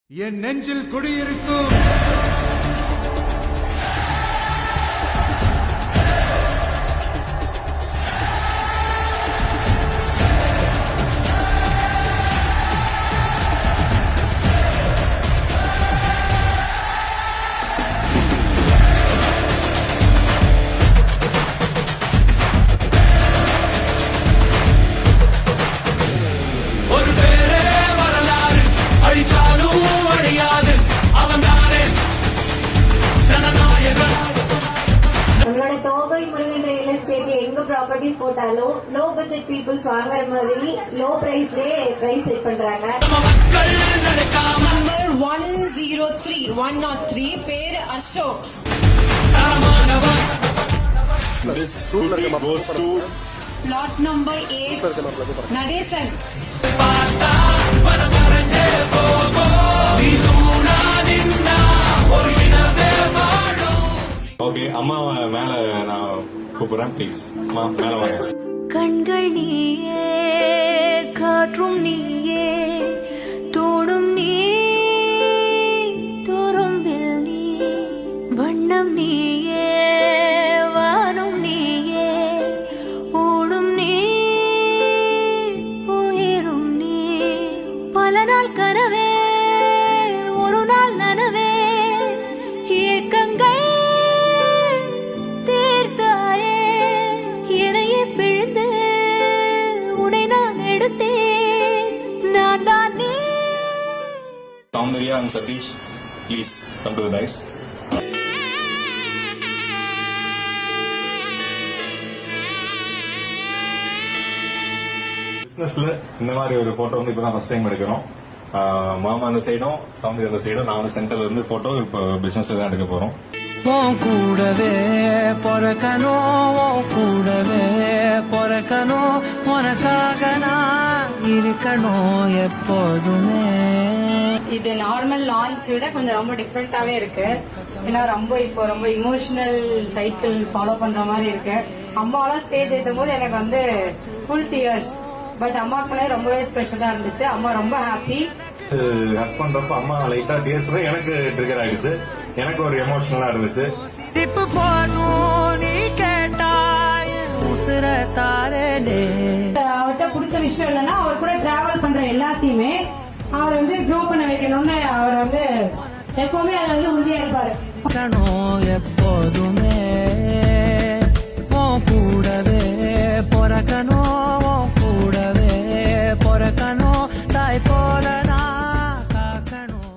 என் நெஞ்சில் குடியிருக்கும் எங்க ப்ராப்பர்ட்டிஸ் போட்டாலும் லோ பட்ஜெட் பீப்புள்ஸ் வாங்குற மாதிரி லோ பிரைஸ்லயே பிரைஸ் செட் பண்றாங்க. நம்பர் 103 பேரு Ashok. This scooty goes to plot number 8 Natesan. Okay அம்மா மேல நான் கூப்பிடுறேன் ப்ளீஸ் அம்மா மேல வாங்க. கண்கள் நீயே காற்றும் நீயே தோடும் நீ துரும்பில் நீ வண்ணம் நீயே வானும் நீயே ஓடும் நீ உயிரும் நீ பல நாள் கனவே ஒரு நாள் நனவே ஏக்கங்கள் Soundarya and Satish, please come to the dice. பிசினஸ்ல இந்த மாதிரி ஒரு போட்டோ வந்து இப்பதான் ஃபர்ஸ்ட் டைம் எடுக்கிறோம். மாமா அந்த சைடும் சௌந்தர்யா அந்த சைடும் நான் வந்து சென்டர்ல இருந்து போட்டோ இப்போ பிசினஸ்ல தான் எடுக்க போறோம். கூடவே பொறக்கணும் கூடவே பொறக்கணும் உனக்காக நான் இருக்கணும் எப்போதுமே. இது நார்மல் லான்ச் விட கொஞ்சம் ரொம்ப டிஃப்ரெண்டாவே இருக்கு. ஏன்னா இப்போ ரொம்ப இமோஷனல் சைக்கிள் ஃபாலோ பண்ற மாதிரி இருக்கு. அம்மாலாம் ஸ்டேஜ் ஏற்றும் போது எனக்கு வந்து ஃபுல் டியர்ஸ். பட் அம்மாக்குள்ளே ரொம்பவே ஸ்பெஷலா இருந்துச்சு. அம்மா ரொம்ப ஹாப்பி. ஹக் பண்றப்ப அம்மா லைட்டா டியர்ஸ் எனக்கு ட்ரிகர் ஆயிடுச்சு. எனக்கு ஒரு எமோஷனலா இருந்துச்சு. டிப்பு போதும் நீ கேட்டாய் உசுர தாரே. அவர்கிட்ட பிடிச்ச விஷயம் இல்லைன்னா அவர் கூட டிராவல் பண்ற எல்லாத்தையுமே அவர் வந்து க்ரோ பண்ண வைக்கணும்னு அவர் வந்து எப்பவுமே அதை வந்து உறுதியா இருப்பாரு. எப்போதுமே கூடவே பொறக்கணும் கூடவே பொறக்கணும் தாய் போல நான் காக்கணும்.